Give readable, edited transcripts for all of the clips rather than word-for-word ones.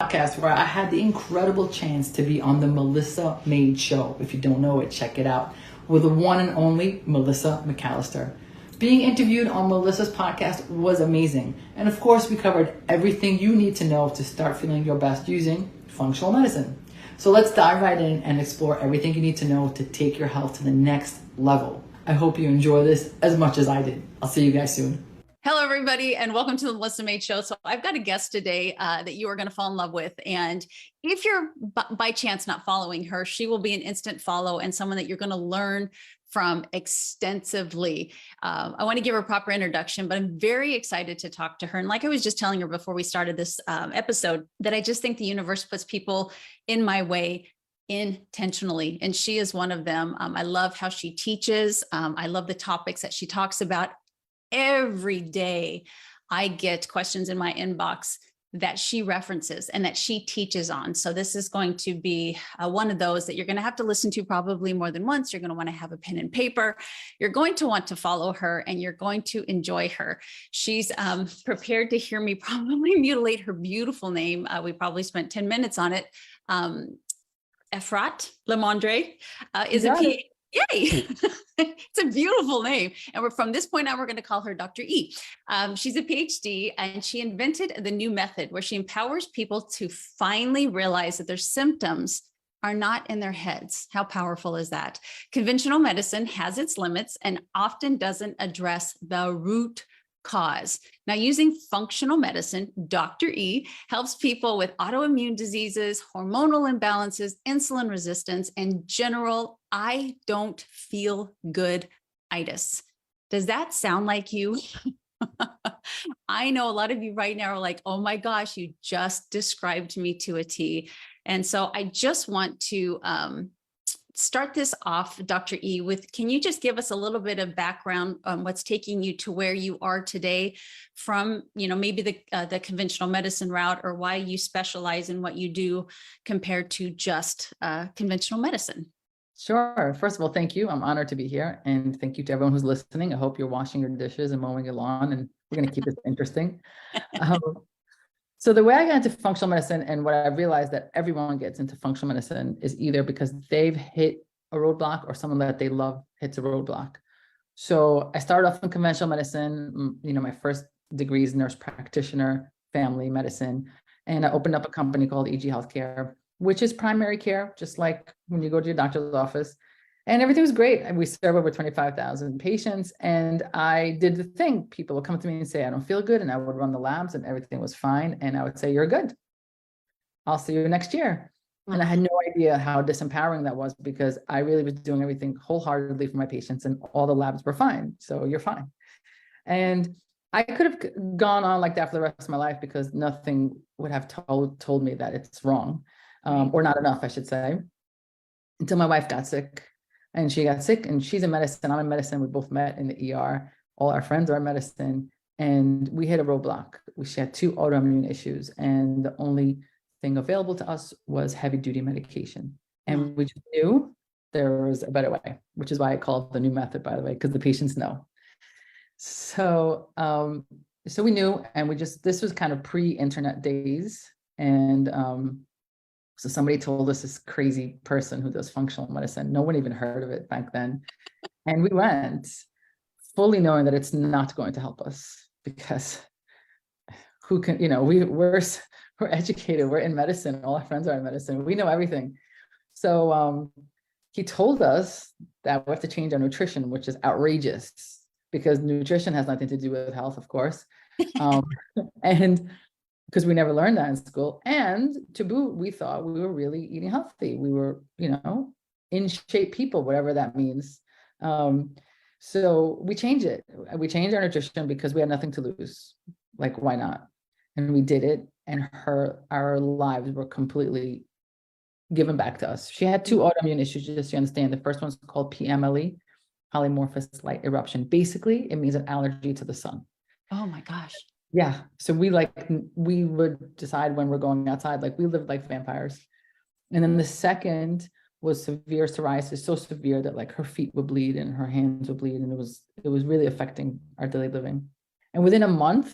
podcast where I had the incredible chance to be on the Melissa Maid Show. If you don't know it, check it out. With the one and only Melissa McAllister. Being interviewed on Melissa's podcast was amazing. And of course, we covered everything you need to know to start feeling your best using functional medicine. So let's dive right in and explore everything you need to know to take your health to the next level. I hope you enjoy this as much as I did. I'll see you guys soon. Hello, everybody, and welcome to the Melissa Maid Show. So I've got a guest today that you are going to fall in love with. And if you're by chance not following her, she will be an instant follow and someone that you're going to learn from extensively. I want to give her a proper introduction, but I'm very excited to talk to her. And like I was just telling her before we started this episode, that I just think the universe puts people in my way intentionally. And she is one of them. I love how she teaches. I love the topics that she talks about. Every day I get questions in my inbox that she references and that she teaches on. So this is going to be one of those that you're going to have to listen to probably more than once. You're going to want to have a pen and paper. You're going to want to follow her and you're going to enjoy her. She's prepared to hear me probably mutilate her beautiful name. We probably spent 10 minutes on it. Efrat Lemondre is a PhD. Yay. It's a beautiful name. And from this point on, we're going to call her Dr. E. She's a PhD and she invented the new method where she empowers people to finally realize that their symptoms are not in their heads. How powerful is that? Conventional medicine has its limits and often doesn't address the root cause. Now, using functional medicine, Dr. E helps people with autoimmune diseases, hormonal imbalances, insulin resistance, and general I don't feel good-itis. Does that sound like you? I know a lot of you right now are like, oh my gosh, you just described me to a T. And so I just want to start this off, Dr. E, with, can you just give us a little bit of background on what's taking you to where you are today from, maybe the conventional medicine route, or why you specialize in what you do compared to just conventional medicine? Sure. First of all, thank you. I'm honored to be here. And thank you to everyone who's listening. I hope you're washing your dishes and mowing your lawn, and we're going to keep this interesting. So the way I got into functional medicine, and what I realized that everyone gets into functional medicine, is either because they've hit a roadblock or someone that they love hits a roadblock. So I started off in conventional medicine. My first degree is nurse practitioner, family medicine. And I opened up a company called EG Healthcare, which is primary care, just like when you go to your doctor's office. And everything was great. And we serve over 25,000 patients. And I did the thing. People would come to me and say, I don't feel good. And I would run the labs and everything was fine. And I would say, you're good. I'll see you next year. And I had no idea how disempowering that was, because I really was doing everything wholeheartedly for my patients and all the labs were fine. So you're fine. And I could have gone on like that for the rest of my life, because nothing would have told me that it's wrong. Or not enough, I should say, until my wife got sick. And she got sick, and she's in medicine, I'm in medicine. We both met in the ER. All our friends are in medicine, and we hit a roadblock. She had 2 autoimmune issues, and the only thing available to us was heavy duty medication. And we just knew there was a better way, which is why I call it the new method, by the way, because the patients know. So, so we knew, and this was kind of pre-internet days. And, so somebody told us this crazy person who does functional medicine. No one even heard of it back then. And we went fully knowing that it's not going to help us, because who can, we're educated, we're in medicine. All our friends are in medicine. We know everything. So he told us that we have to change our nutrition, which is outrageous, because nutrition has nothing to do with health, of course. And because we never learned that in school. And to boot, we thought we were really eating healthy. We were, in shape people, whatever that means. So we changed it. We changed our nutrition because we had nothing to lose. Like, why not? And we did it. And our lives were completely given back to us. She had 2 autoimmune issues, just so you understand. The first one's called PMLE, polymorphous light eruption. Basically, it means an allergy to the sun. Oh my gosh. Yeah. So we would decide when we're going outside, like we lived like vampires. And then the second was severe psoriasis, so severe that like her feet would bleed and her hands would bleed. And it was really affecting our daily living. And within a month,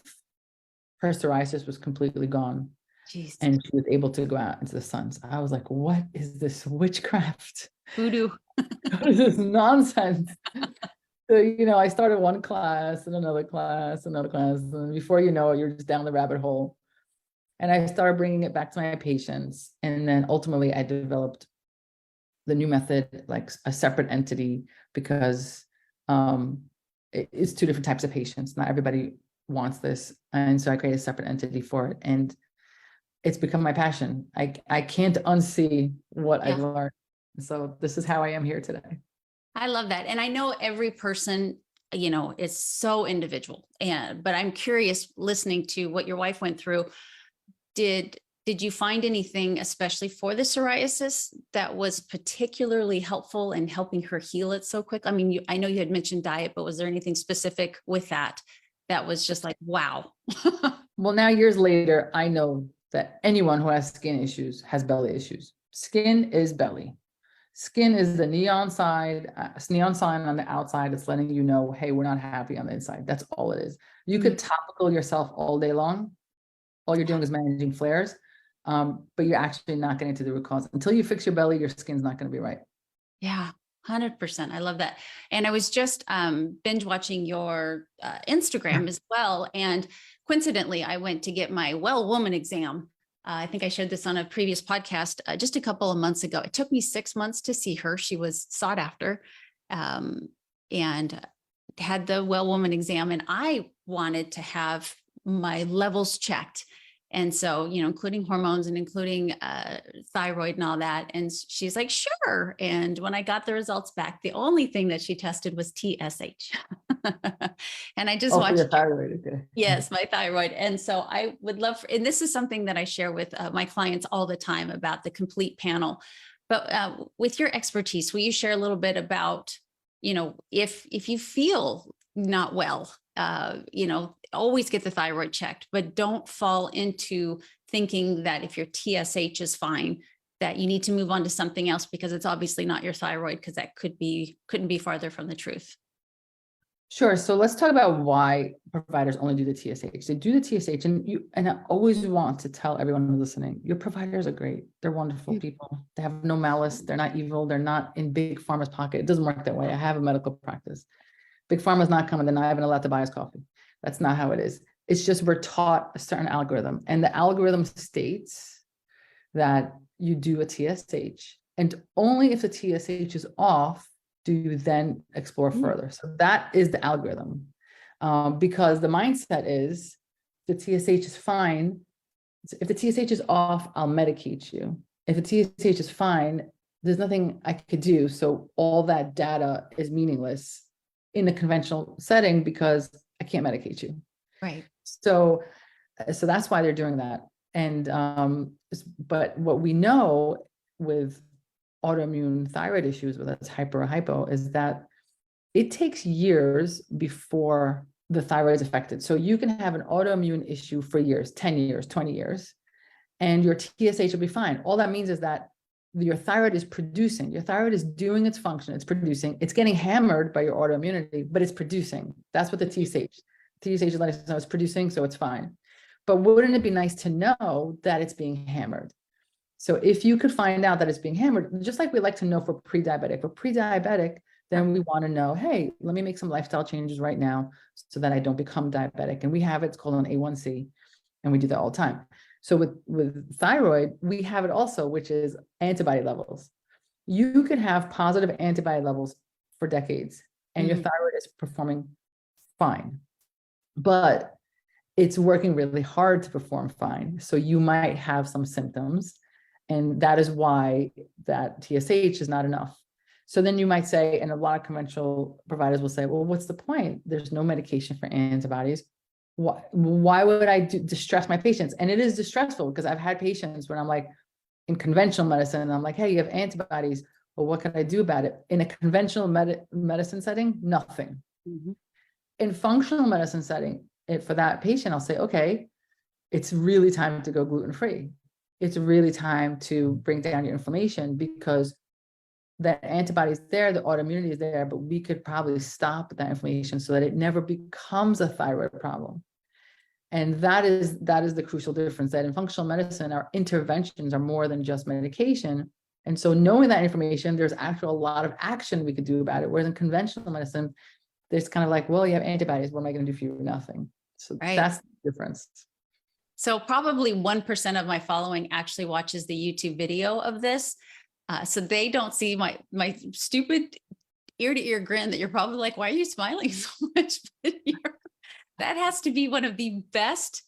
her psoriasis was completely gone. Jeez. and she was able to go out into the sun. So I was like, what is this witchcraft? Voodoo. What is this nonsense? So, I started one class and another class, and before you know it, you're just down the rabbit hole. And I started bringing it back to my patients. And then ultimately I developed the new method, like a separate entity, because it's two different types of patients. Not everybody wants this. And so I created a separate entity for it. And it's become my passion. I can't unsee what I've learned. So this is how I am here today. I love that. And I know every person, is so individual. But I'm curious, listening to what your wife went through, did you find anything, especially for the psoriasis, that was particularly helpful in helping her heal it so quick? I mean, I know you had mentioned diet, but was there anything specific with that was just like, wow? Well, now years later, I know that anyone who has skin issues has belly issues. Skin is belly. Skin is the neon sign on the outside. It's letting you know, hey, we're not happy on the inside. That's all it is. You could topical yourself all day long. All you're doing is managing flares, but you're actually not getting to the root cause. Until you fix your belly, your skin's not going to be right. Yeah, 100%. I love that. And I was just binge watching your Instagram as well. And coincidentally, I went to get my Well Woman exam. I think I shared this on a previous podcast just a couple of months ago. It took me 6 months to see her. She was sought after, and had the Well Woman exam. And I wanted to have my levels checked. And so, including hormones and including thyroid and all that. And she's like, sure. And when I got the results back, the only thing that she tested was TSH. And I just watched. Your thyroid, okay. Yes, my thyroid. And so I would love, and this is something that I share with my clients all the time about the complete panel. But with your expertise, will you share a little bit about, if you feel not well, always get the thyroid checked, but don't fall into thinking that if your TSH is fine, that you need to move on to something else because it's obviously not your thyroid, because that couldn't be farther from the truth. Sure. So let's talk about why providers only do the TSH. They do the TSH, and I always want to tell everyone who's listening, your providers are great. They're wonderful people. They have no malice. They're not evil. They're not in big pharma's pocket. It doesn't work that way. I have a medical practice. Big pharma's not coming. They're not even allowed to buy us coffee. That's not how it is. It's just we're taught a certain algorithm, and the algorithm states that you do a TSH, and only if the TSH is off do you then explore further. So that is the algorithm, because the mindset is the TSH is fine. If the TSH is off, I'll medicate you. If the TSH is fine, there's nothing I could do. So all that data is meaningless in a conventional setting because I can't medicate you. Right. So that's why they're doing that. And but what we know with autoimmune thyroid issues, whether it's hyper or hypo, is that it takes years before the thyroid is affected. So you can have an autoimmune issue for years, 10 years, 20 years, and your TSH will be fine. All that means is that your thyroid is producing, your thyroid is doing its function, it's producing, it's getting hammered by your autoimmunity, but it's producing. That's what the TSH is letting us know it's producing, so it's fine. But wouldn't it be nice to know that it's being hammered? So if you could find out that it's being hammered, just like we like to know for pre-diabetic. For pre-diabetic, then we want to know, hey, let me make some lifestyle changes right now so that I don't become diabetic. And we have it, it's called an A1C, and we do that all the time. So with thyroid, we have it also, which is antibody levels. You could have positive antibody levels for decades, and your thyroid is performing fine, but it's working really hard to perform fine. So you might have some symptoms, and that is why that TSH is not enough. So then you might say, and a lot of conventional providers will say, well, what's the point? There's no medication for antibodies. Why would I distress my patients? And it is distressful, because I've had patients when I'm like, in conventional medicine, and I'm like, hey, you have antibodies. Well, what can I do about it? In a conventional medicine setting, nothing. In functional medicine setting, for that patient, I'll say, okay, it's really time to go gluten-free. It's really time to bring down your inflammation, because that antibody is there, the autoimmunity is there, but we could probably stop that inflammation so that it never becomes a thyroid problem. And that is the crucial difference, that in functional medicine, our interventions are more than just medication. And so knowing that information, there's actually a lot of action we could do about it. Whereas in conventional medicine, there's kind of like, well, you have antibodies. What am I going to do for you? Nothing. So Right. that's the difference. So probably 1% of my following actually watches the YouTube video of this. So they don't see my stupid ear to ear grin that you're probably like, why are you smiling so much? That has to be one of the best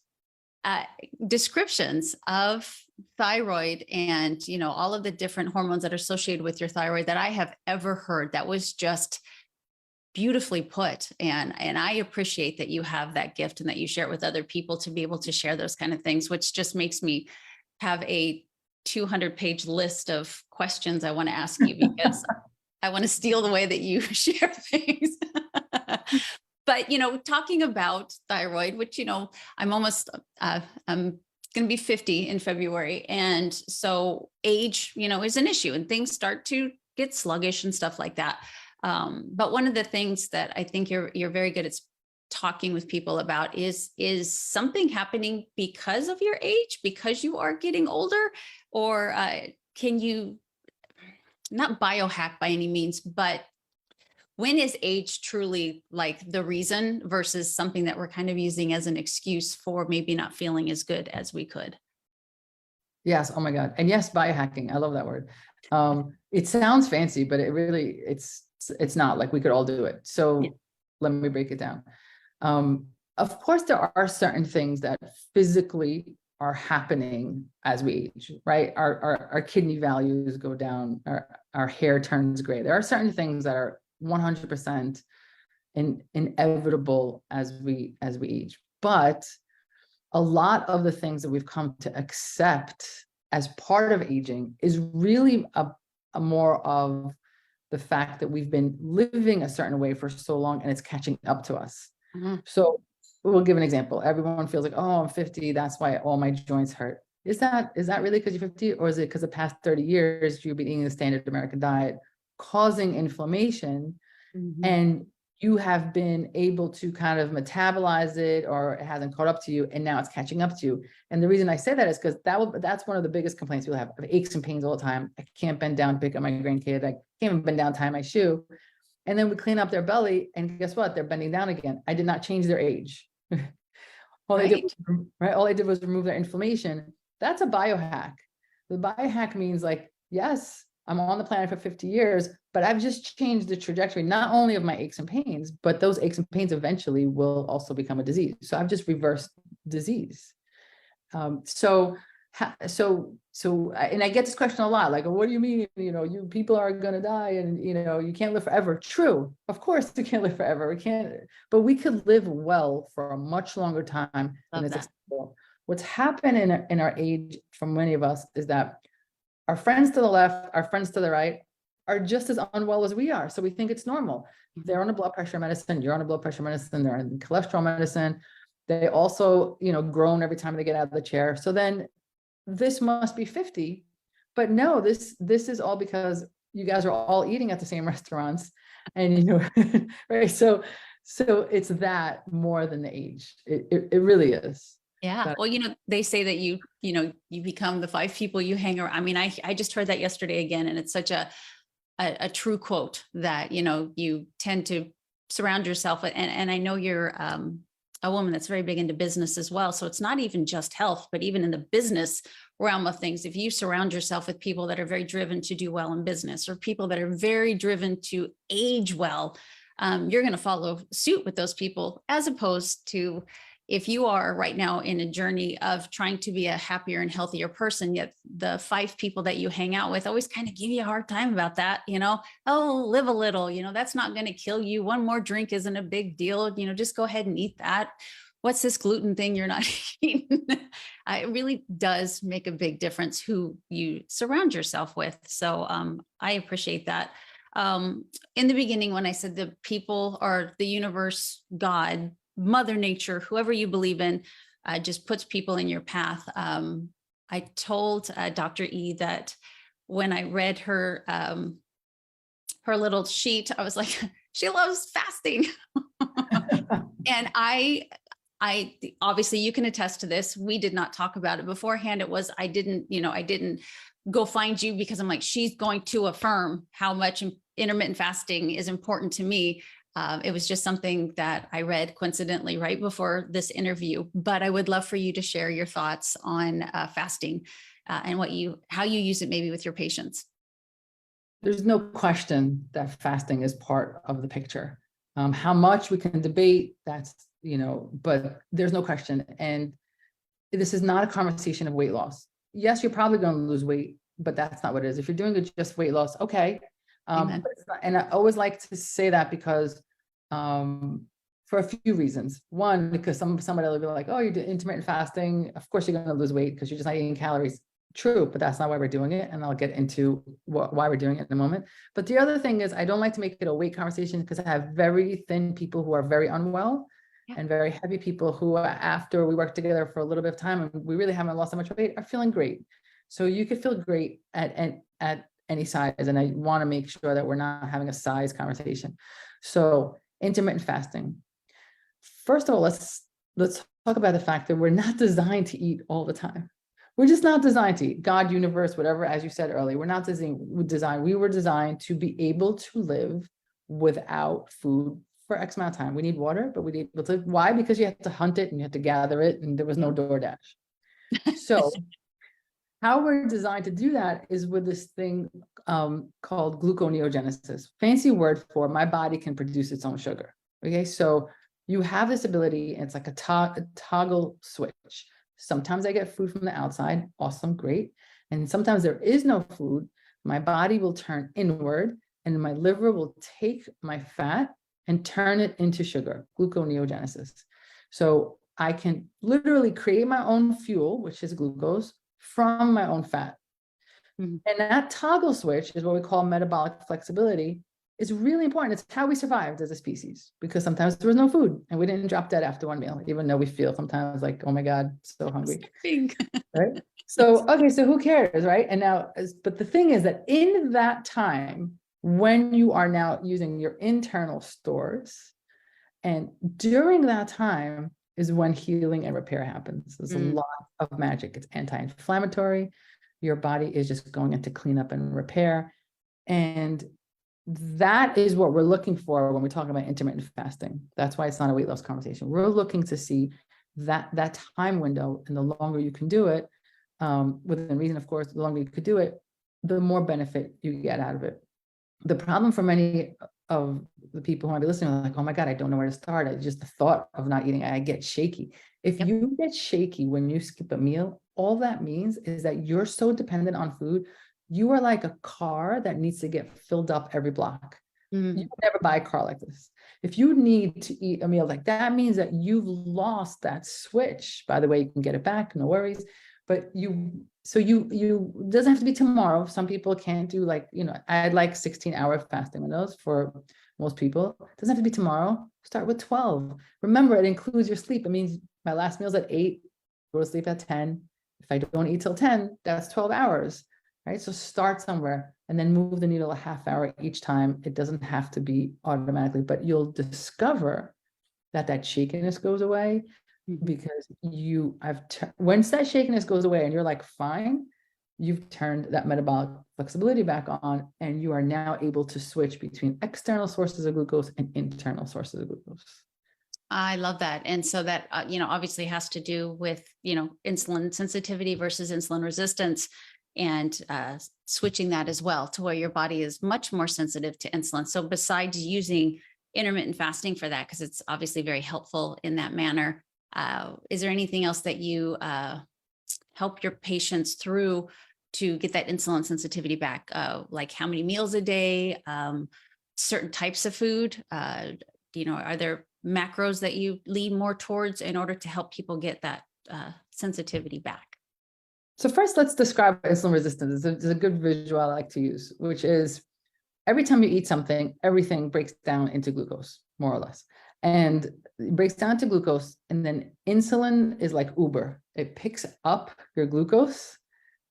descriptions of thyroid and, you know, all of the different hormones that are associated with your thyroid that I have ever heard. That was just beautifully put. And I appreciate that you have that gift and that you share it with other people to be able to share those kind of things, which just makes me have a 200-page list of questions I want to ask you, because I want to steal the way that you share things. But, you know, talking about thyroid, which, you know, I'm almost, I'm going to be 50 in February. And so age, you know, is an issue and things start to get sluggish and stuff like that. But one of the things that I think you're very good at talking with people about is something happening because of your age, because you are getting older, or can you not biohack by any means, but when is age truly like the reason versus something that we're kind of using as an excuse for maybe not feeling as good as we could? Yes. Oh my God. And yes, biohacking. I love that word. It sounds fancy, but it really, it's not. Like, we could all do it. So Yeah. Let me break it down. Of course, there are certain things that physically are happening as we age, right? Our kidney values go down, our hair turns gray. There are certain things that are 100% inevitable as we age. But a lot of the things that we've come to accept as part of aging is really a more of the fact that we've been living a certain way for so long and it's catching up to us. Mm-hmm. So we'll give an example. Everyone feels like, oh, I'm 50. That's why all my joints hurt. Is that really because you're 50? Or is it because the past 30 years you've been eating the standard American diet, causing inflammation, Mm-hmm. and you have been able to kind of metabolize it, or it hasn't caught up to you, and now it's catching up to you? And the reason I say that is because that's one of the biggest complaints people have aches and pains all the time. I can't bend down to pick up my grandkid. I can't even bend down to tie my shoe. And then we clean up their belly, and guess what? They're bending down again. I did not change their age. All I did was remove their inflammation. That's a biohack. The biohack means, like, yes, I'm on the planet for 50 years, but I've just changed the trajectory, not only of my aches and pains, but those aches and pains eventually will also become a disease. So I've just reversed disease. And I get this question a lot, like, what do you mean, you know, you people are going to die and, you know, you can't live forever. True. Of course you can't live forever. We can't, but we could live well for a much longer time than it's acceptable. What's happened in our age for many of us is that our friends to the left, our friends to the right are just as unwell as we are. So we think it's normal. They're on a blood pressure medicine. You're on a blood pressure medicine. They're on cholesterol medicine. They also, you know, groan every time they get out of the chair. So then this must be 50, but no, this is all because you guys are all eating at the same restaurants, and, you know, right. So it's that more than the age. It really is. Yeah. Well, you know, they say that you become the 5 people you hang around. I mean, I just heard that yesterday again, and it's such a true quote that, you know, you tend to surround yourself with, and I know you're a woman that's very big into business as well. So it's not even just health, but even in the business realm of things, if you surround yourself with people that are very driven to do well in business, or people that are very driven to age well, you're going to follow suit with those people, as opposed to if you are right now in a journey of trying to be a happier and healthier person, yet the 5 people that you hang out with always kind of give you a hard time about that, you know, oh, live a little, you know, that's not going to kill you. One more drink isn't a big deal. You know, just go ahead and eat that. What's this gluten thing you're not eating? It really does make a big difference who you surround yourself with. So I appreciate that. In the beginning, when I said the people are the universe, God, Mother Nature, whoever you believe in, just puts people in your path. I told Dr. E that when I read her little sheet, I was like, she loves fasting. And I obviously you can attest to this. We did not talk about it beforehand. It was, I didn't go find you because I'm like, she's going to affirm how much intermittent fasting is important to me. It was just something that I read coincidentally right before this interview, but I would love for you to share your thoughts on fasting and how you use it maybe with your patients. There's no question that fasting is part of the picture. How much we can debate, but there's no question. And this is not a conversation of weight loss. Yes, you're probably going to lose weight, but that's not what it is. If you're doing just weight loss, okay. But it's not, and I always like to say that because for a few reasons. One, because somebody will be like, oh, you're doing intermittent fasting. Of course, you're going to lose weight because you're just not eating calories. True, but that's not why we're doing it. And I'll get into why we're doing it in a moment. But the other thing is I don't like to make it a weight conversation because I have very thin people who are very unwell and very heavy people who, after we work together for a little bit of time and we really haven't lost that much weight, are feeling great. So you could feel great at any size. And I want to make sure that we're not having a size conversation. So intermittent fasting. First of all, let's talk about the fact that we're not designed to eat all the time. We're just not designed to eat. God, universe, whatever, as you said earlier, we're not designed. We were designed to be able to live without food for X amount of time. We need water, but we need able to. Why? Because you have to hunt it and you have to gather it, and there was no DoorDash. So how we're designed to do that is with this thing called gluconeogenesis. Fancy word for my body can produce its own sugar. Okay, so you have this ability, and it's like a toggle switch. Sometimes I get food from the outside, awesome, great. And sometimes there is no food, my body will turn inward and my liver will take my fat and turn it into sugar, gluconeogenesis. So I can literally create my own fuel, which is glucose, from my own fat. And that toggle switch is what we call metabolic flexibility. It's really important. It's how we survived as a species, because sometimes there was no food and we didn't drop dead after one meal, even though we feel sometimes like, oh my God, so hungry. Right? So, okay, so who cares, right? And now, but the thing is that in that time, when you are now using your internal stores, and during that time is when healing and repair happens. There's a lot of magic. It's anti-inflammatory. Your body is just going into cleanup and repair. And that is what we're looking for when we talk about intermittent fasting. That's why it's not a weight loss conversation. We're looking to see that time window, and the longer you can do it, within reason, of course, the longer you could do it, the more benefit you get out of it. The problem for many of the people who might be listening are like, oh my God, I don't know where to start. I just the thought of not eating, I get shaky. If you get shaky when you skip a meal, all that means is that you're so dependent on food. You are like a car that needs to get filled up every block. You can never buy a car like this. If you need to eat a meal like that, means that you've lost that switch. By the way, you can get it back, no worries. But you doesn't have to be tomorrow. Some people can't do I'd like 16-hour fasting windows for most people. It doesn't have to be tomorrow. Start with 12. Remember, it includes your sleep. It means my last meal's at 8, go to sleep at 10. If I don't eat till 10, that's 12 hours. Right? So start somewhere and then move the needle a half hour each time. It doesn't have to be automatically, but you'll discover that shakiness goes away, because once that shakiness goes away and you're like, fine, you've turned that metabolic flexibility back on, and you are now able to switch between external sources of glucose and internal sources of glucose. I love that. And so that, obviously has to do with, insulin sensitivity versus insulin resistance, and switching that as well to where your body is much more sensitive to insulin. So besides using intermittent fasting for that, because it's obviously very helpful in that manner, is there anything else that you help your patients through to get that insulin sensitivity back? Like how many meals a day, certain types of food? Are there macros that you lean more towards in order to help people get that sensitivity back? So first, let's describe insulin resistance. It's a good visual I like to use, which is every time you eat something, everything breaks down into glucose, more or less. And it breaks down to glucose, and then insulin is like Uber. It picks up your glucose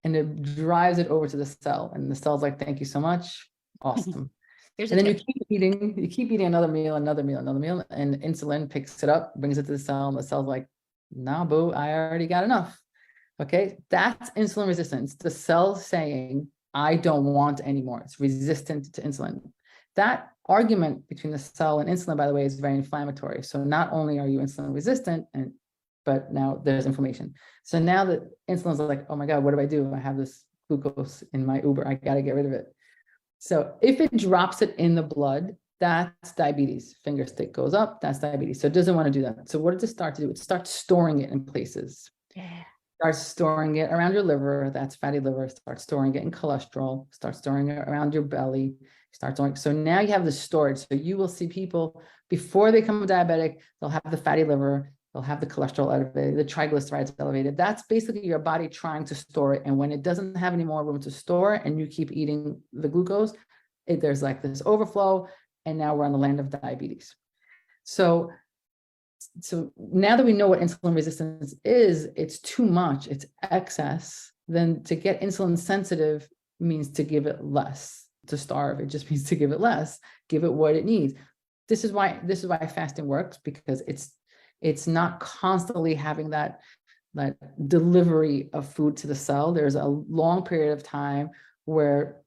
and it drives it over to the cell, and the cell's like, thank you so much. Awesome. There's And a then tip. you keep eating another meal, another meal, another meal, and insulin picks it up, brings it to the cell, and the cell's like, nah, boo, I already got enough. Okay, that's insulin resistance. The cell saying, I don't want anymore. It's resistant to insulin. That argument between the cell and insulin, by the way, is very inflammatory. So not only are you insulin resistant, but now there's inflammation. So now that insulin's like, oh my God, what do I do? I have this glucose in my Uber. I got to get rid of it. So if it drops it in the blood, that's diabetes. Finger stick goes up, that's diabetes. So it doesn't want to do that. So what does it start to do? It starts storing it in places. Yeah. Starts storing it around your liver, that's fatty liver. Start storing it in cholesterol, start storing it around your belly, start storing. So now you have the storage. So you will see people before they become diabetic, they'll have the fatty liver, they'll have the cholesterol elevated, the triglycerides elevated. That's basically your body trying to store it. And when it doesn't have any more room to store and you keep eating the glucose, there's like this overflow. And now we're on the land of diabetes. So now that we know what insulin resistance is, it's too much, it's excess. Then to get insulin sensitive means to give it less. To starve, it just means to give it less, give it what it needs. This is why fasting works, because it's not constantly having that delivery of food to the cell. There's a long period of time where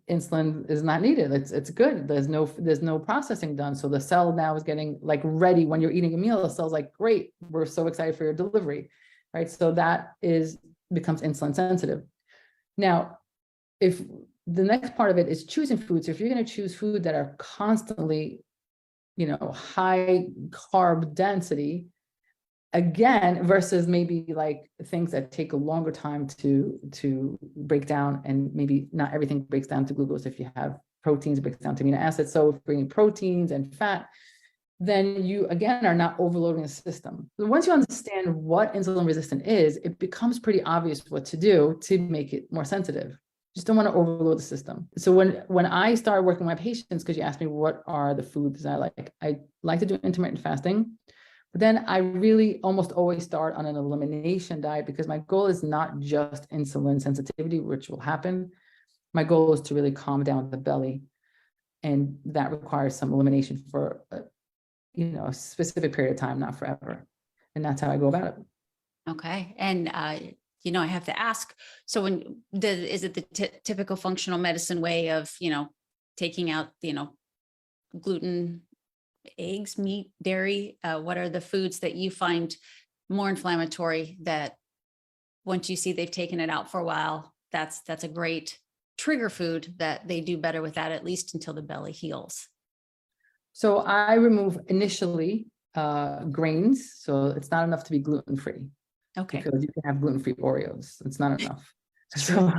insulin is not needed. It's good. There's no processing done. So the cell now is getting like ready. When you're eating a meal, the cell's like, great, we're so excited for your delivery, right? So that becomes insulin sensitive. Now, if the next part of it is choosing foods, so if you're going to choose food that are constantly, high carb density, again, versus maybe like things that take a longer time to break down, and maybe not everything breaks down to glucose. If you have proteins, it breaks down to amino acids. So if you're eating proteins and fat, then you again are not overloading the system. So once you understand what insulin resistant is, it becomes pretty obvious what to do to make it more sensitive. Just don't want to overload the system. So when I started working with my patients, because you asked me what are the foods I like to do intermittent fasting. But then I really almost always start on an elimination diet, because my goal is not just insulin sensitivity, which will happen. My goal is to really calm down the belly. And that requires some elimination for a specific period of time, not forever. And that's how I go about it. Okay. And, I have to ask, so is it the typical functional medicine way of, taking out, gluten, eggs, meat, dairy? What are the foods that you find more inflammatory that once you see they've taken it out for a while, that's a great trigger food that they do better with that, at least until the belly heals? So I remove initially grains. So it's not enough to be gluten-free. Okay. Because you can have gluten-free Oreos. It's not enough. So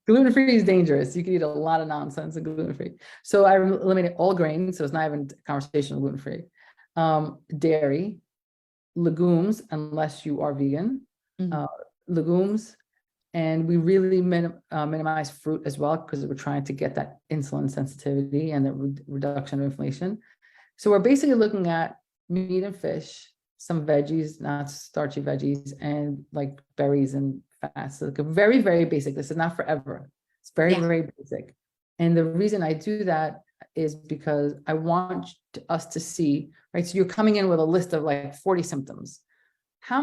gluten-free is dangerous. You can eat a lot of nonsense and gluten-free. So I eliminated all grains. So it's not even a conversation of gluten-free. Dairy, legumes, unless you are vegan, legumes. And we really minimize fruit as well, because we're trying to get that insulin sensitivity and the reduction of inflammation. So we're basically looking at meat and fish, some veggies, not starchy veggies, and like berries and fats. So very, very basic. This is not forever. It's very, very basic. And the reason I do that is because I want us to see, right? So you're coming in with a list of like 40 symptoms. How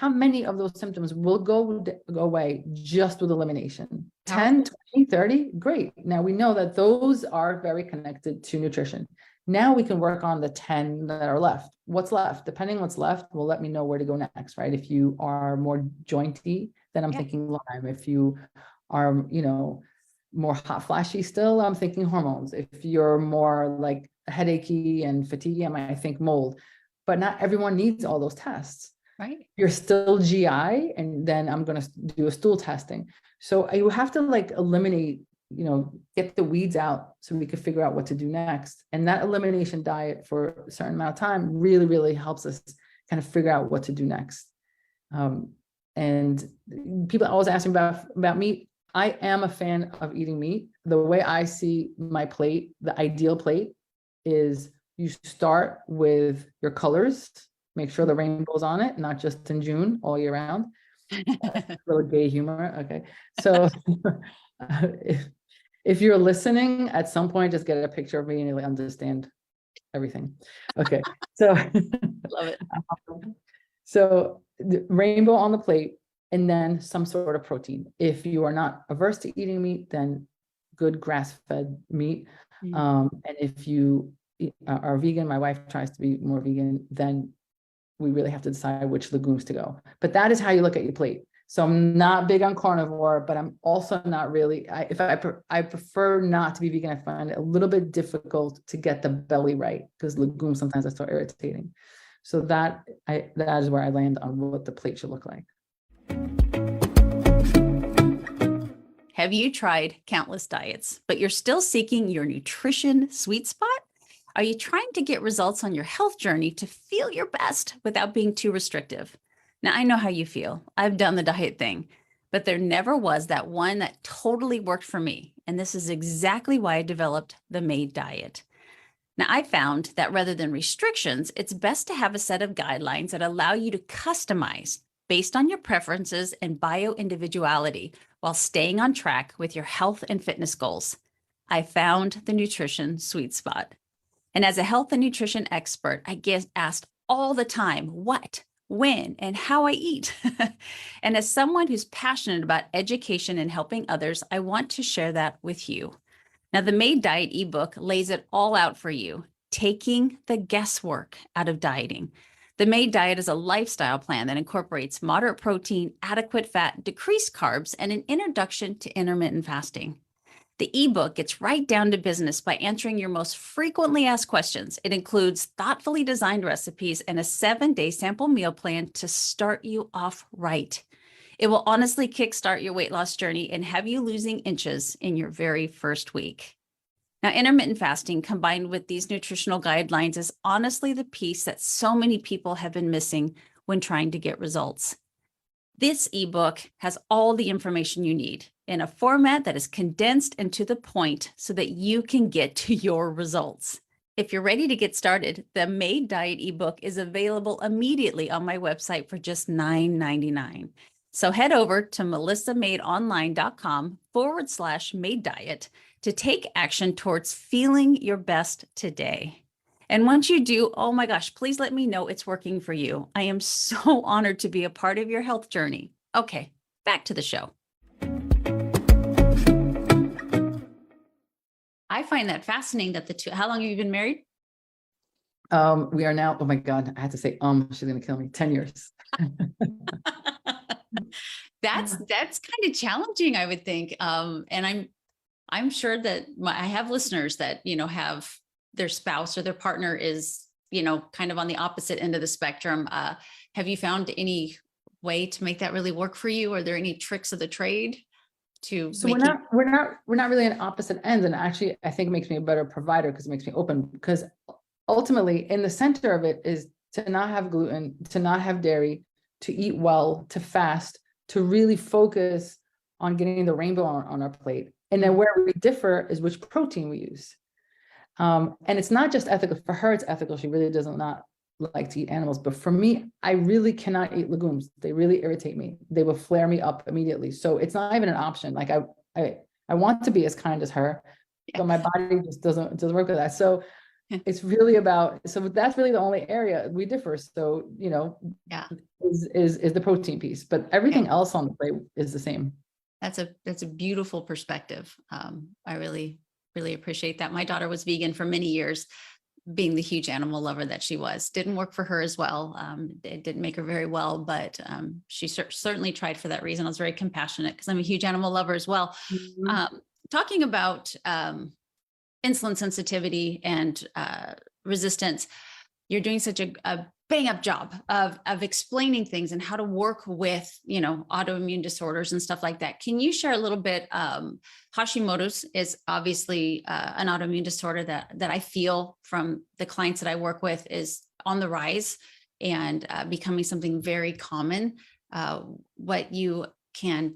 many of those symptoms will go away just with elimination? 10, 20, 30? Great. Now we know that those are very connected to nutrition. Now we can work on the 10 that are left. What's left? Depending on what's left will let me know where to go next, right? If you are more jointy, then I'm thinking Lyme. If you are, more hot flashy still, I'm thinking hormones. If you're more like headachy and fatiguey, I might think mold. But not everyone needs all those tests. Right. You're still GI, and then I'm going to do a stool testing. So you have to eliminate, get the weeds out so we can figure out what to do next. And that elimination diet for a certain amount of time really, really helps us kind of figure out what to do next. And people always ask me about meat. I am a fan of eating meat. The way I see my plate, the ideal plate, is you start with your colors. Make sure the rainbow's on it, not just in June, all year round. Little gay humor. Okay. So If you're listening, at some point, just get a picture of me and you'll understand everything. Okay, so Love it. so the rainbow on the plate, and then some sort of protein. If you are not averse to eating meat, then good grass-fed meat. And if you are vegan, my wife tries to be more vegan, then we really have to decide which legumes to go. But that is how you look at your plate. So I'm not big on carnivore, but I'm also not really, I prefer not to be vegan. I find it a little bit difficult to get the belly right because legumes sometimes are so irritating. So that is where I land on what the plate should look like. Have you tried countless diets, but you're still seeking your nutrition sweet spot? Are you trying to get results on your health journey to feel your best without being too restrictive? Now, I know how you feel. I've done the diet thing, but there never was that one that totally worked for me. And this is exactly why I developed the MAID diet. Now, I found that rather than restrictions, it's best to have a set of guidelines that allow you to customize based on your preferences and bio-individuality while staying on track with your health and fitness goals. I found the nutrition sweet spot. And as a health and nutrition expert, I get asked all the time what, when, and how I eat. And as someone who's passionate about education and helping others, I want to share that with you. Now, the MAID Diet ebook lays it all out for you, taking the guesswork out of dieting. The MAID Diet is a lifestyle plan that incorporates moderate protein, adequate fat, decreased carbs, and an introduction to intermittent fasting. The ebook gets right down to business by answering your most frequently asked questions. It includes thoughtfully designed recipes and a 7-day sample meal plan to start you off right. It will honestly kickstart your weight loss journey and have you losing inches in your very first week. Now, intermittent fasting combined with these nutritional guidelines is honestly the piece that so many people have been missing when trying to get results. This ebook has all the information you need in a format that is condensed and to the point so that you can get to your results. If you're ready to get started, the MAID Diet ebook is available immediately on my website for just $9.99. So head over to melissamaidonline.com/MAID Diet to take action towards feeling your best today. And once you do, oh my gosh, please let me know it's working for you. I am so honored to be a part of your health journey. Okay, back to the show. I find that fascinating that the two, how long have you been married? We are now, oh my God, I had to say, she's going to kill me, 10 years. That's kind of challenging, I would think. And I'm sure that I have listeners that, have their spouse or their partner is, kind of on the opposite end of the spectrum. Have you found any way to make that really work for you? Are there any tricks of the trade to So make we're not really on opposite ends. And actually, I think it makes me a better provider because it makes me open, because ultimately in the center of it is to not have gluten, to not have dairy, to eat well, to fast, to really focus on getting the rainbow on our plate. And then where we differ is which protein we use. And it's not just ethical. For her, it's ethical. She really does not like to eat animals. But for me, I really cannot eat legumes. They really irritate me. They will flare me up immediately. So it's not even an option. Like I want to be as kind as her, but my body just doesn't work with that. So it's really about, so that's really the only area we differ. So, is the protein piece, but everything else on the plate is the same. That's a beautiful perspective. I really, really appreciate that. My daughter was vegan for many years, being the huge animal lover that she was. Didn't work for her as well. It didn't make her very well, but she certainly tried for that reason. I was very compassionate because I'm a huge animal lover as well. Mm-hmm. Talking about insulin sensitivity and resistance, you're doing such a bang up job of explaining things and how to work with, autoimmune disorders and stuff like that. Can you share a little bit? Hashimoto's is obviously an autoimmune disorder that I feel from the clients that I work with is on the rise and becoming something very common. What you can,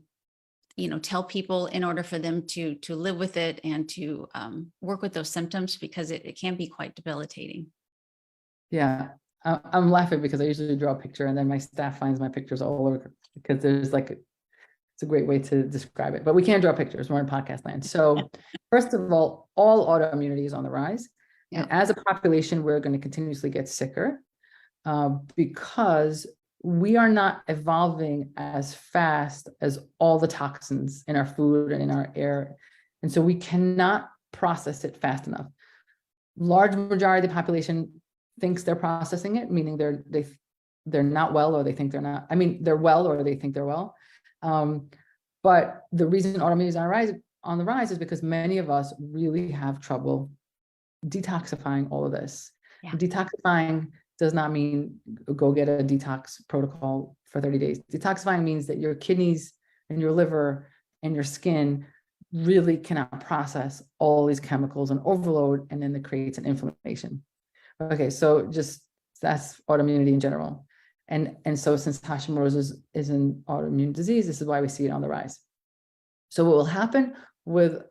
tell people in order for them to live with it and to work with those symptoms, because it can be quite debilitating. Yeah. I'm laughing because I usually draw a picture and then my staff finds my pictures all over because there's like It's a great way to describe it, but we can't draw pictures. We're in podcast land. So first of all autoimmunity is on the rise. Yeah. And as a population, we're going to continuously get sicker because we are not evolving as fast as all the toxins in our food and in our air. And so we cannot process it fast enough. Large majority of the population thinks they're processing it, meaning they're not well, or they think they're not. I mean, they're well, or they think they're well. But the reason autoimmunity is on the rise is because many of us really have trouble detoxifying all of this. Yeah. Detoxifying does not mean go get a detox protocol for 30 days. Detoxifying means that your kidneys and your liver and your skin really cannot process all these chemicals and overload, and then it creates an inflammation. Okay, so just that's autoimmunity in general. And so since Hashimoto's is an autoimmune disease, this is why we see it on the rise. So what will happen with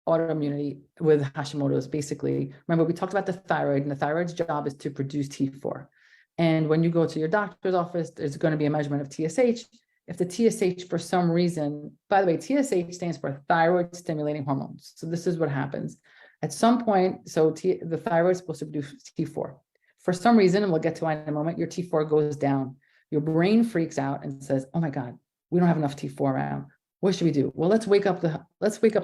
autoimmunity with Hashimoto's, basically, remember we talked about the thyroid, and the thyroid's job is to produce T4. And when you go to your doctor's office, there's going to be a measurement of TSH. If the TSH for some reason, by the way, TSH stands for thyroid stimulating hormones. So this is what happens. At some point, so the thyroid is supposed to produce T4. For some reason, and we'll get to it in a moment, your T4 goes down. Your brain freaks out and says, oh my God, we don't have enough T4 around. What should we do? Well, let's wake up the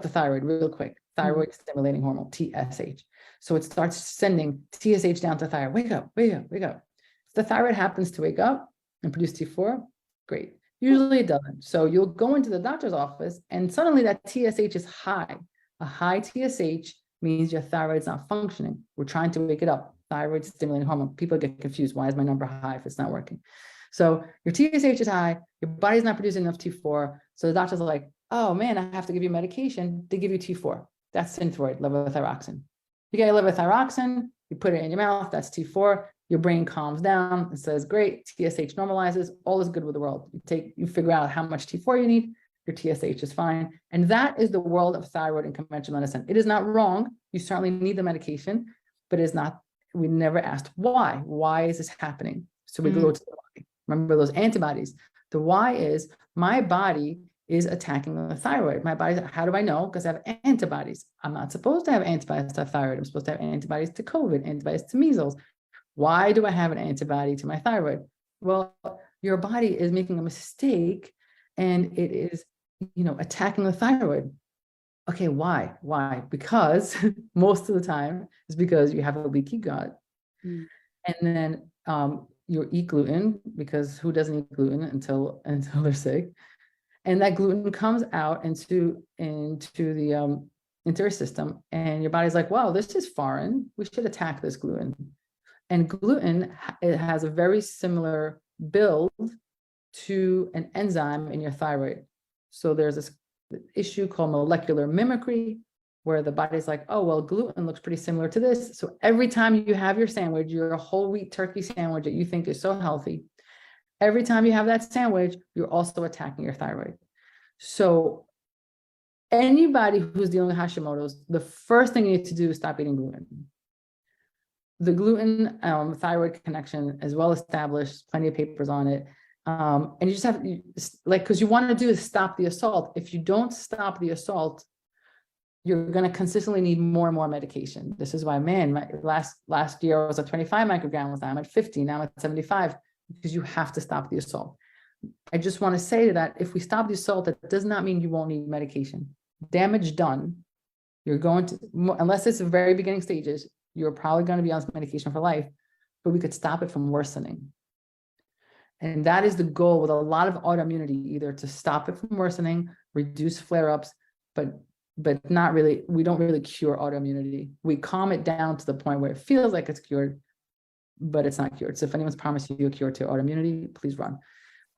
thyroid real quick. Thyroid stimulating hormone, TSH. So it starts sending TSH down to thyroid. Wake up, wake up, wake up. If the thyroid happens to wake up and produce T4, great. Usually it doesn't. So you'll go into the doctor's office and suddenly that TSH is high. A high TSH means your thyroid's not functioning. We're trying to wake it up. Thyroid stimulating hormone. People get confused. Why is my number high if it's not working? So your TSH is high, your body's not producing enough T4. So the doctors are like, oh man, I have to give you medication. They give you T4. That's Synthroid, levothyroxine. You get levothyroxine, you put it in your mouth, that's T4. Your brain calms down and says, great, TSH normalizes, all is good with the world. You figure out how much T4 you need, your TSH is fine. And that is the world of thyroid in conventional medicine. It is not wrong. You certainly need the medication, but it is not, we never asked why. Why is this happening? So we go to the why. Remember those antibodies. The why is my body is attacking the thyroid. My body, how do I know? Because I have antibodies. I'm not supposed to have antibodies to thyroid. I'm supposed to have antibodies to COVID, antibodies to measles. Why do I have an antibody to my thyroid? Well, your body is making a mistake and it is, attacking the thyroid. Okay, why? Why? Because most of the time it's because you have a leaky gut. And then you eat gluten, because who doesn't eat gluten until they're sick? And that gluten comes out into your system, and your body's like, wow, this is foreign. We should attack this gluten. And gluten, it has a very similar build to an enzyme in your thyroid. So there's this issue called molecular mimicry, where the body's like, oh, well, gluten looks pretty similar to this. So every time you have your sandwich, your whole wheat turkey sandwich that you think is so healthy, every time you have that sandwich, you're also attacking your thyroid. So anybody who's dealing with Hashimoto's, the first thing you need to do is stop eating gluten. The gluten thyroid connection is well established, plenty of papers on it. And you just have, because you want to do is stop the assault. If you don't stop the assault, you're going to consistently need more and more medication. This is why, my last year I was at 25 micrograms. Now I'm at 50. Now I'm at 75, because you have to stop the assault. I just want to say that if we stop the assault, that does not mean you won't need medication. Damage done. You're going to, unless it's the very beginning stages, you're probably going to be on medication for life, but we could stop it from worsening. And that is the goal with a lot of autoimmunity, either to stop it from worsening, reduce flare-ups, but not really, we don't really cure autoimmunity. We calm it down to the point where it feels like it's cured, but it's not cured. So if anyone's promised you a cure to autoimmunity, please run.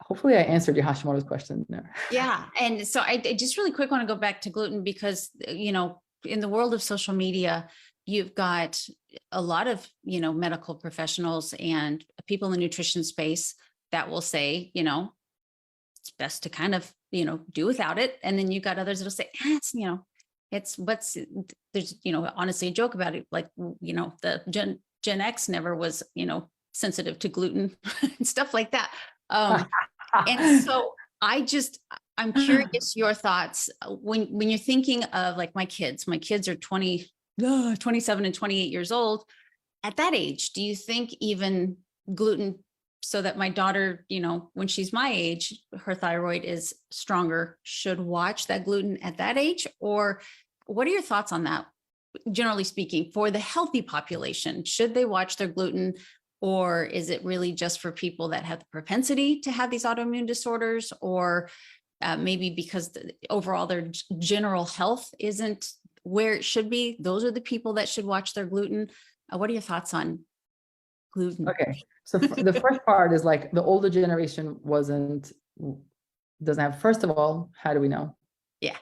Hopefully I answered your Hashimoto's question there. Yeah. And so I just really quick want to go back to gluten, because, in the world of social media, you've got a lot of, medical professionals and people in the nutrition space that will say, it's best to kind of, do without it. And then you got others that'll say, there's, honestly a joke about it. Like, the Gen X never was, sensitive to gluten and stuff like that. And so I'm curious your thoughts when you're thinking of like my kids are 27 and 28 years old. At that age, do you think even gluten, so that my daughter, when she's my age, her thyroid is stronger, should watch that gluten at that age? Or what are your thoughts on that? Generally speaking, for the healthy population, should they watch their gluten? Or is it really just for people that have the propensity to have these autoimmune disorders, or maybe because overall their general health isn't where it should be? Those are the people that should watch their gluten. What are your thoughts on gluten? Okay. So the first part is like the older generation doesn't have, first of all, how do we know? Yeah.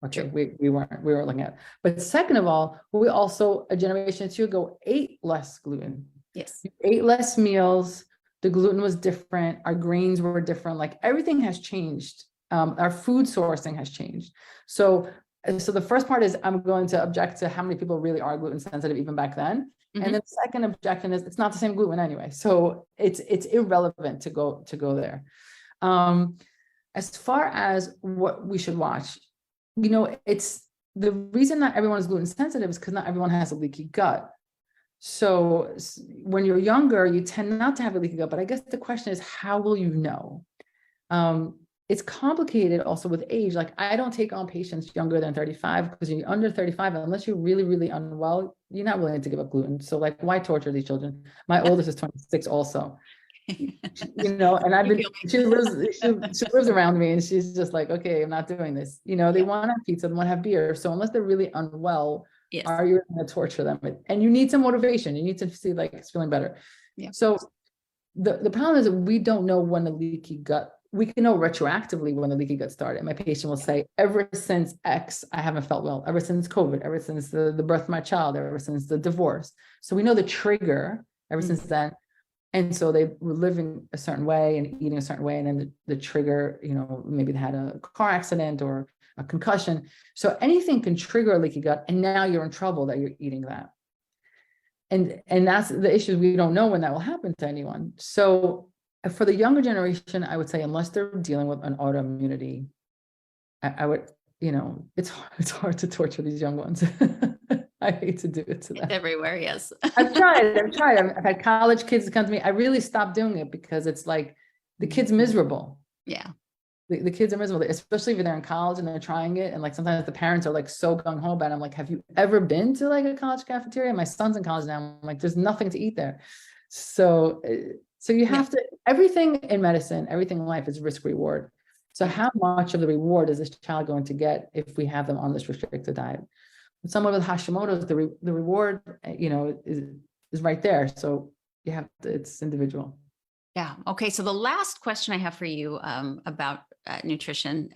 Okay, we were looking at. But second of all, we also, a generation or two ago, ate less gluten. Yes. We ate less meals. The gluten was different. Our grains were different. Like everything has changed. Our food sourcing has changed. So the first part is I'm going to object to how many people really are gluten sensitive even back then. And then the second objection is it's not the same gluten anyway. So it's irrelevant to go there. As far as what we should watch, it's the reason not everyone is gluten sensitive is because not everyone has a leaky gut. So when you're younger, you tend not to have a leaky gut, but I guess the question is, how will you know? It's complicated also with age. Like I don't take on patients younger than 35 because you're under 35, unless you're really, really unwell, you're not willing to give up gluten. So like, why torture these children? My oldest is 26 also, and I've been, she lives around me and she's just like, okay, I'm not doing this. They want to have pizza, they want to have beer. So unless they're really unwell, Yes. are you going to torture them? And you need some motivation. You need to see like it's feeling better. Yeah. So the problem is that we don't know when the leaky gut, we can know retroactively when the leaky gut started. My patient will say, ever since X, I haven't felt well, ever since COVID, ever since the birth of my child, ever since the divorce. So we know the trigger ever since then. And so they were living a certain way and eating a certain way. And then the trigger, maybe they had a car accident or a concussion. So anything can trigger a leaky gut. And now you're in trouble that you're eating that. And that's the issue. We don't know when that will happen to anyone. So for the younger generation, I would say, unless they're dealing with an autoimmunity, I would, it's hard to torture these young ones. I hate to do it to them. It's everywhere, yes. I've tried. I've had college kids come to me. I really stopped doing it because it's like the kid's miserable. Yeah. The kids are miserable, especially if they're in college and they're trying it. And like sometimes the parents are like so gung ho about it. I'm like, have you ever been to like a college cafeteria? My son's in college now. I'm like, there's nothing to eat there. So you have to, everything in medicine, everything in life is risk reward. So how much of the reward is this child going to get if we have them on this restricted diet? Someone with Hashimoto's, the reward, is right there. So you have to, it's individual. Yeah. Okay. So the last question I have for you about nutrition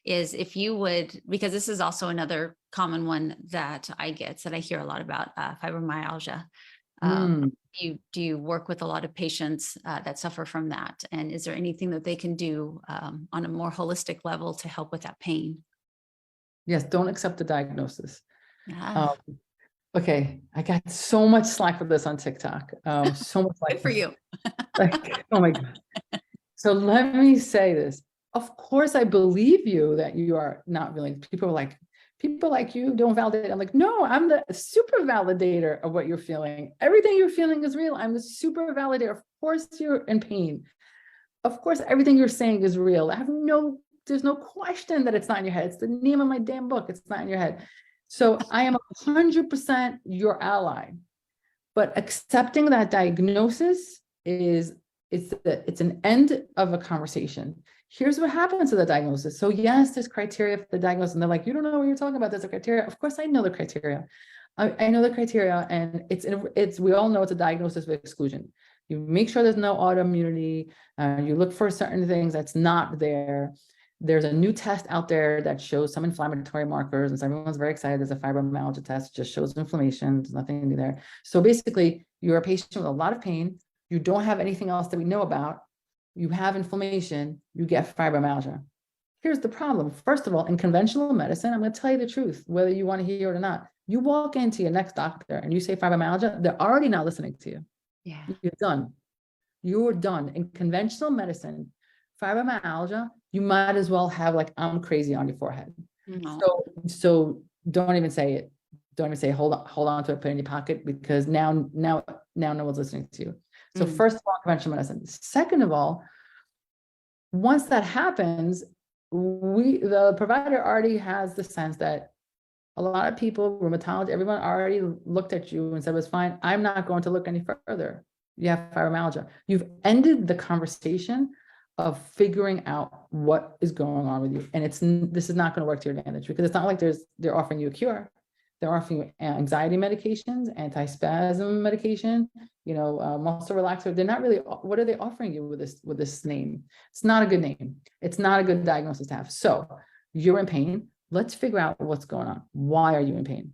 is if you would, because this is also another common one that I get, that I hear a lot about, fibromyalgia. Do you work with a lot of patients that suffer from that? And is there anything that they can do on a more holistic level to help with that pain? Yes. Don't accept the diagnosis. Okay. I got so much slack for this on TikTok. So much slack. Good for you. Like, oh my God. So let me say this. Of course, I believe you that you are not really, people like you don't validate. I'm like, no, I'm the super validator of what you're feeling. Everything you're feeling is real. I'm the super validator. Of course you're in pain. Of course, everything you're saying is real. There's no question that it's not in your head. It's the name of my damn book. It's not in your head. So I am 100% your ally, but accepting that diagnosis it's an end of a conversation. Here's what happens to the diagnosis. So yes, there's criteria for the diagnosis. And they're like, you don't know what you're talking about. There's a criteria. Of course I know the criteria. I know the criteria, and we all know it's a diagnosis of exclusion. You make sure there's no autoimmunity. You look for certain things that's not there. There's a new test out there that shows some inflammatory markers, and so everyone's very excited. There's a fibromyalgia test, just shows inflammation. There's nothing new there. So basically, you're a patient with a lot of pain. You don't have anything else that we know about. You have inflammation. You get fibromyalgia. Here's the problem. First of all, in conventional medicine, I'm going to tell you the truth, whether you want to hear it or not. You walk into your next doctor and you say fibromyalgia, they're already not listening to you. Yeah. You're done. You're done. In conventional medicine, fibromyalgia you might as well have like, I'm crazy on your forehead. No. So don't even say it. Don't even say, hold on to it, put it in your pocket, because now no one's listening to you. So first of all, conventional medicine. Second of all, once that happens, the provider already has the sense that a lot of people, rheumatology, everyone already looked at you and said, it's fine. I'm not going to look any further. You have fibromyalgia. You've ended the conversation of figuring out what is going on with you. And this is not going to work to your advantage, because it's not like they're offering you a cure. They're offering you anxiety medications, antispasm medication, muscle relaxer. They're not really, what are they offering you with this name? It's not a good name. It's not a good diagnosis to have. So you're in pain. Let's figure out what's going on. Why are you in pain?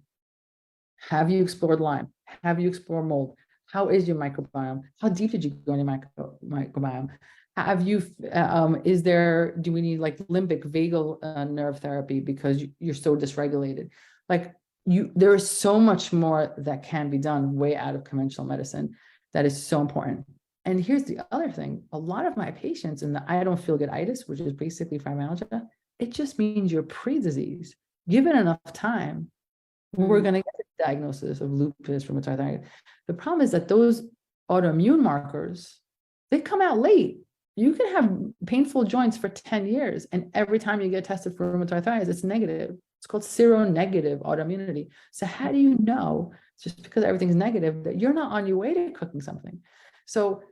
Have you explored Lyme? Have you explored mold? How is your microbiome? How deep did you go in your microbiome? Have you, do we need like limbic vagal nerve therapy because you're so dysregulated? Like there is so much more that can be done way out of conventional medicine that is so important. And here's the other thing. A lot of my patients in the I don't feel good itis, which is basically fibromyalgia, it just means you're pre-disease. Given enough time, we're going to get the diagnosis of lupus, rheumatoid arthritis. The problem is that those autoimmune markers, they come out late. You can have painful joints for 10 years, and every time you get tested for rheumatoid arthritis, it's negative. It's called seronegative autoimmunity. So how do you know, just because everything's negative, that you're not on your way to cooking something? So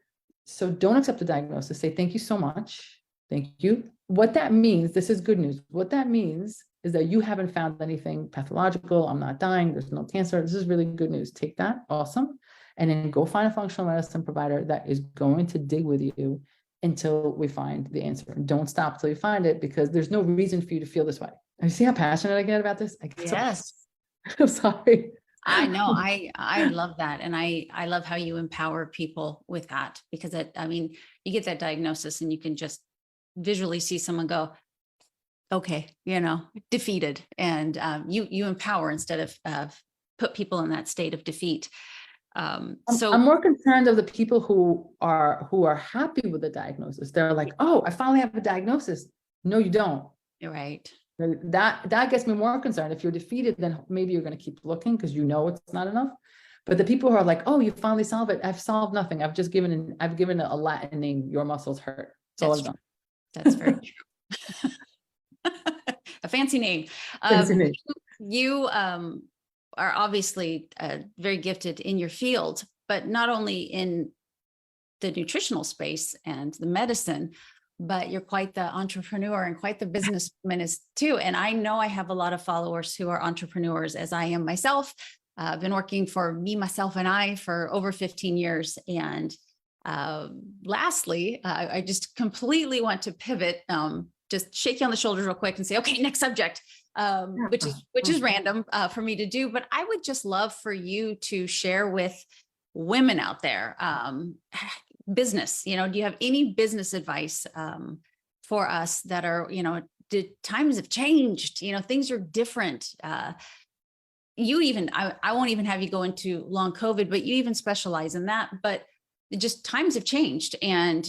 don't accept the diagnosis. Say, thank you so much. Thank you. What that means, this is good news. What that means is that you haven't found anything pathological. I'm not dying. There's no cancer. This is really good news. Take that. Awesome. And then go find a functional medicine provider that is going to dig with you until we find the answer. Don't stop till you find it, because there's no reason for you to feel this way. You see how passionate I get about this? Yes. I'm sorry. I know. I love that. And I love how you empower people with that, because you get that diagnosis and you can just visually see someone go, okay, defeated. And you empower instead of put people in that state of defeat. So I'm more concerned of the people who are happy with the diagnosis. They're like, oh, I finally have a diagnosis. No, you don't. You're right. That gets me more concerned. If you're defeated, then maybe you're going to keep looking because it's not enough. But the people who are like, oh, you finally solved it. I've solved nothing. I've given a Latin name. Your muscles hurt. That's all I've done. That's very true. A fancy name. You are obviously very gifted in your field, but not only in the nutritional space and the medicine, but you're quite the entrepreneur and quite the businesswoman too. And I know I have a lot of followers who are entrepreneurs, as I am myself. I've been working for me, myself, and I for over 15 years. And lastly, I just completely want to pivot, just shake you on the shoulders real quick and say, okay, next subject, which is random for me to do. But I would just love for you to share with women out there, business, do you have any business advice for us that are, times have changed, things are different. I won't even have you go into long COVID, but you even specialize in that. But just times have changed, and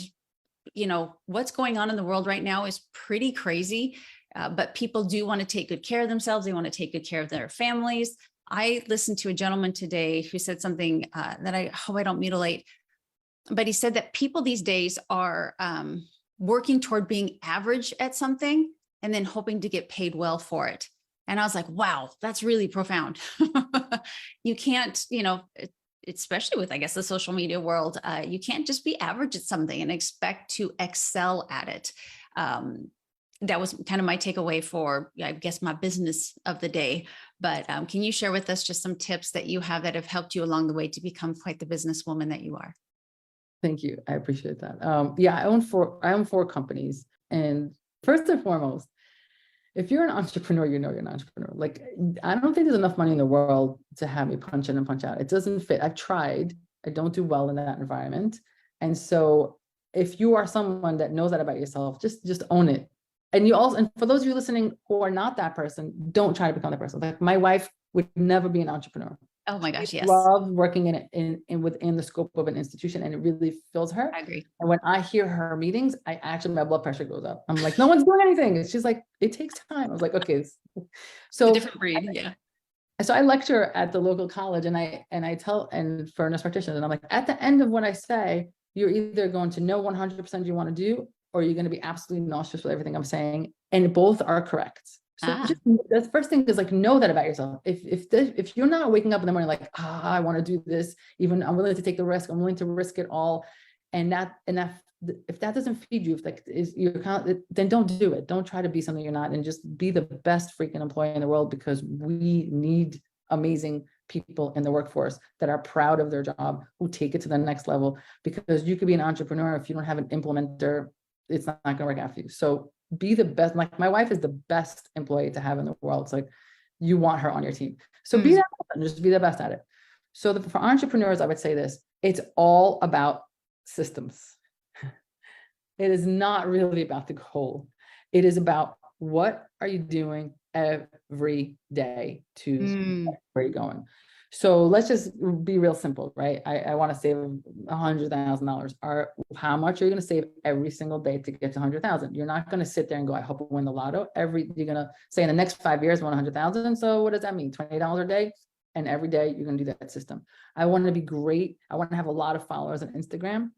what's going on in the world right now is pretty crazy. But people do want to take good care of themselves. They want to take good care of their families. I listened to a gentleman today who said something that I hope I don't mutilate, but he said that people these days are working toward being average at something and then hoping to get paid well for it. And I was like, wow, that's really profound. You can't, especially with, I guess, the social media world, you can't just be average at something and expect to excel at it. That was kind of my takeaway for, I guess, my business of the day. But can you share with us just some tips that you have that have helped you along the way to become quite the businesswoman that you are? Thank you. I appreciate that. I own four companies. And first and foremost, if you're an entrepreneur, you're an entrepreneur. Like, I don't think there's enough money in the world to have me punch in and punch out. It doesn't fit. I've tried. I don't do well in that environment. And so if you are someone that knows that about yourself, just own it. And for those of you listening who are not that person, don't try to become that person. Like, my wife would never be an entrepreneur, Oh my gosh, She yes, loves working in within the scope of an institution, and it really fills her. I agree. And when I hear her meetings, my blood pressure goes up. I'm like, no one's doing anything. She's like, it takes time. I was like, okay. It's a So different breed. Yeah. I lecture at the local college, and I tell, and for nurse practitioners, and I'm like, at the end of what I say, you're either going to know 100% you want to do, or you're going to be absolutely nauseous with everything I'm saying. And both are correct. So just the first thing is like, know that about yourself. If you're not waking up in the morning like, I want to do this, even I'm willing to take the risk, I'm willing to risk it all, and if that doesn't feed you, if like is your then don't do it. Don't try to be something you're not, and just be the best freaking employee in the world, because we need amazing people in the workforce that are proud of their job, who take it to the next level. Because you could be an entrepreneur, if you don't have an implementer, it's not going to work out for you. So be the best. Like my wife is the best employee to have in the world. It's like you want her on your team. So be that, just be the best at it. So for entrepreneurs, I would say this: it's all about systems. It is not really about the goal. It is about what are you doing every day to where you're going. So let's just be real simple, right? I want to save $100,000. How much are you going to save every single day to get to 100,000? You're not going to sit there and go, I hope I win the lotto. You're going to say in the next 5 years, I want 100,000. So what does that mean? $20 a day. And every day you're going to do that system. I want to be great. I want to have a lot of followers on Instagram.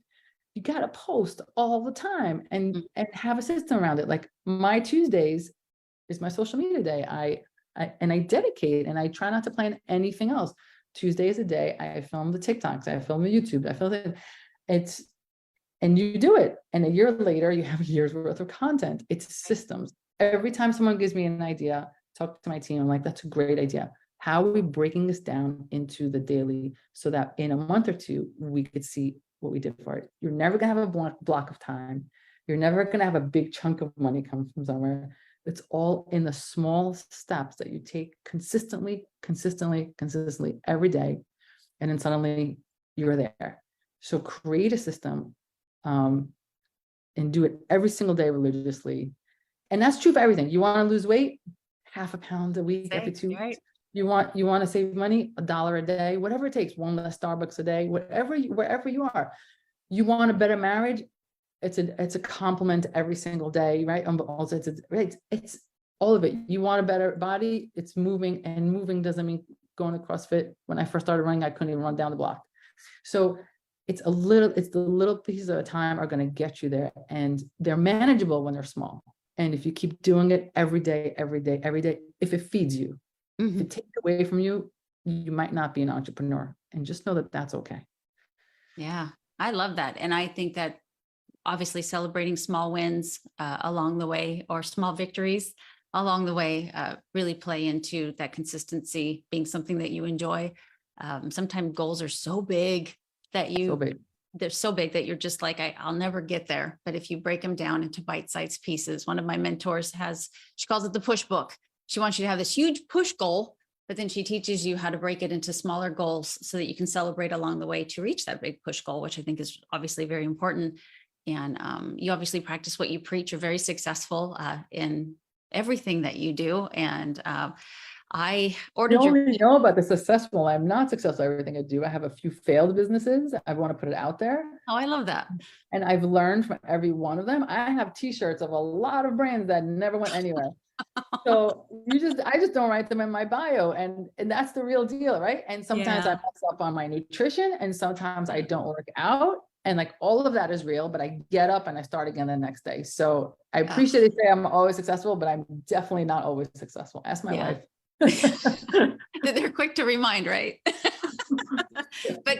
You got to post all the time and have a system around it. Like my Tuesdays is my social media day. I dedicate, and I try not to plan anything else. Tuesday is a day I film the TikToks, I film the YouTube, I film it. And you do it. And a year later, you have a year's worth of content. It's systems. Every time someone gives me an idea, talk to my team, I'm like, that's a great idea. How are we breaking this down into the daily so that in a month or two, we could see what we did for it? You're never going to have a block of time. You're never going to have a big chunk of money come from somewhere. It's all in the small steps that you take consistently every day. And then suddenly you're there. So create a system and do it every single day religiously. And that's true for everything. You want to lose weight, 0.5 pound a week every 2 weeks. Right. You want to save money, $1 a day, whatever it takes, one less Starbucks a day, wherever you are. You want a better marriage. It's a compliment every single day, right? Also, it's all of it. You want a better body, it's moving, and moving doesn't mean going to CrossFit. When I first started running, I couldn't even run down the block. So it's the little pieces at a time are going to get you there, and they're manageable when they're small. And if you keep doing it every day, if it feeds you, if it takes away from you, you might not be an entrepreneur, and just know that that's okay. Yeah, I love that. And I think that obviously celebrating small wins along the way, or small victories along the way, really play into that consistency being something that you enjoy. Sometimes goals are so big that they're so big that you're just like, I'll never get there. But if you break them down into bite-sized pieces, one of my mentors she calls it the push book. She wants you to have this huge push goal, but then she teaches you how to break it into smaller goals so that you can celebrate along the way to reach that big push goal, which I think is obviously very important. And you obviously practice what you preach. You're very successful in everything that you do. And I ordered you only know about the successful. I'm not successful at everything I do. I have a few failed businesses. I want to put it out there. Oh, I love that. And I've learned from every one of them. I have t-shirts of a lot of brands that never went anywhere. So I just don't write them in my bio, and that's the real deal, right? And sometimes I mess up on my nutrition, and sometimes I don't work out, and like all of that is real, but I get up and I start again the next day. So I appreciate they say I'm always successful, but I'm definitely not always successful. Ask my wife. They're quick to remind, right? but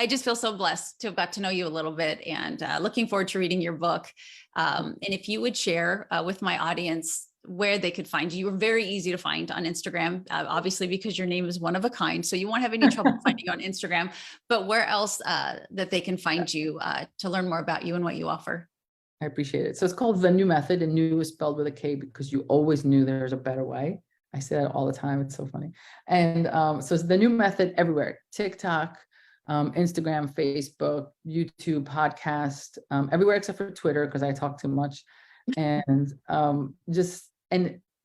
I just feel so blessed to have got to know you a little bit, and looking forward to reading your book. And if you would share with my audience where they could find you. You're very easy to find on Instagram, obviously, because your name is one of a kind. So you won't have any trouble finding you on Instagram, but where else that they can find you to learn more about you and what you offer? I appreciate it. So it's called The New Method, and new is spelled with a K because you always knew there's a better way. I say that all the time. It's so funny. And so it's The New Method everywhere: TikTok, Instagram, Facebook, YouTube, podcast, everywhere except for Twitter because I talk too much. And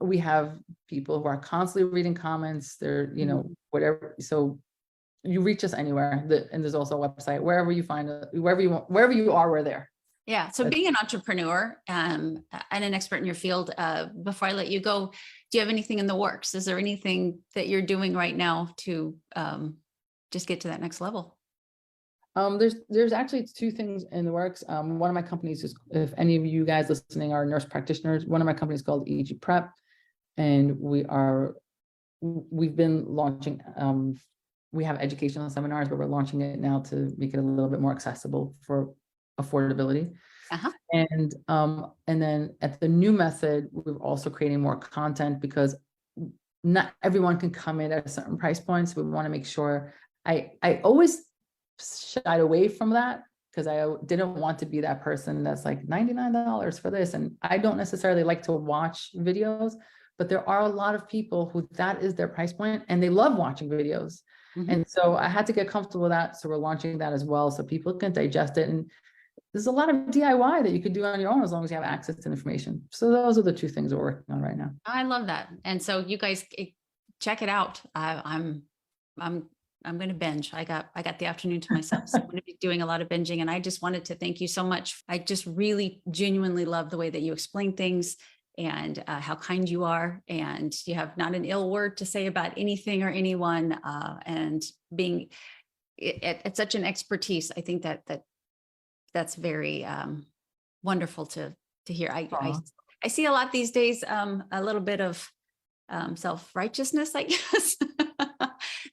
we have people who are constantly reading comments. They're, you know, whatever. So you reach us anywhere. And there's also a website, wherever you find it, wherever you want, wherever you are, we're there. Yeah. So being an entrepreneur and an expert in your field, before I let you go, do you have anything in the works? Is there anything that you're doing right now to just get to that next level? There's actually two things in the works. One of my companies is, if any of you guys listening are nurse practitioners, one of my companies is called EG Prep, and we've been launching, we have educational seminars, but we're launching it now to make it a little bit more accessible for affordability. And then at the new method, we're also creating more content, because not everyone can come in at a certain price point. So we want to make sure, I always shied away from that, because I didn't want to be that person that's like $99 for this. And I don't necessarily like to watch videos, but there are a lot of people who that is their price point and they love watching videos. And so I had to get comfortable with that. So we're launching that as well, so people can digest it. And there's a lot of DIY that you can do on your own, as long as you have access to information. So those are the two things we're working on right now. I love that. And so you guys check it out. I'm going to binge. I got the afternoon to myself. So I'm going to be doing a lot of binging. And I just wanted to thank you so much. I just really genuinely love the way that you explain things, and how kind you are. And you have not an ill word to say about anything or anyone. And being at such an expertise, I think that's very wonderful to hear. I see a lot these days, a little bit of self-righteousness, I guess,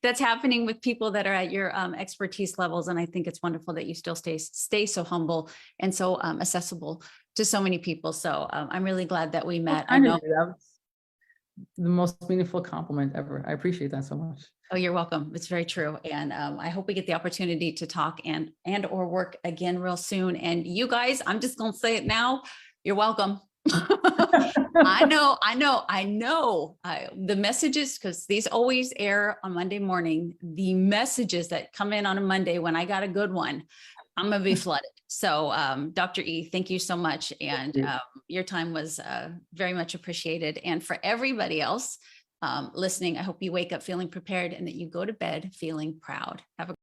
that's happening with people that are at your expertise levels. And I think it's wonderful that you still stay so humble and so accessible to so many people. So I'm really glad that we met. I know that's the most meaningful compliment ever. I appreciate that so much. Oh, you're welcome. It's very true. And I hope we get the opportunity to talk and or work again real soon. And you guys, I'm just going to say it now. You're welcome. I know. The messages, because these always air on Monday morning, the messages that come in on a Monday when I got a good one, I'm going to be flooded. So Dr. E, thank you so much. And your time was very much appreciated. And for everybody else listening, I hope you wake up feeling prepared and that you go to bed feeling proud. Have a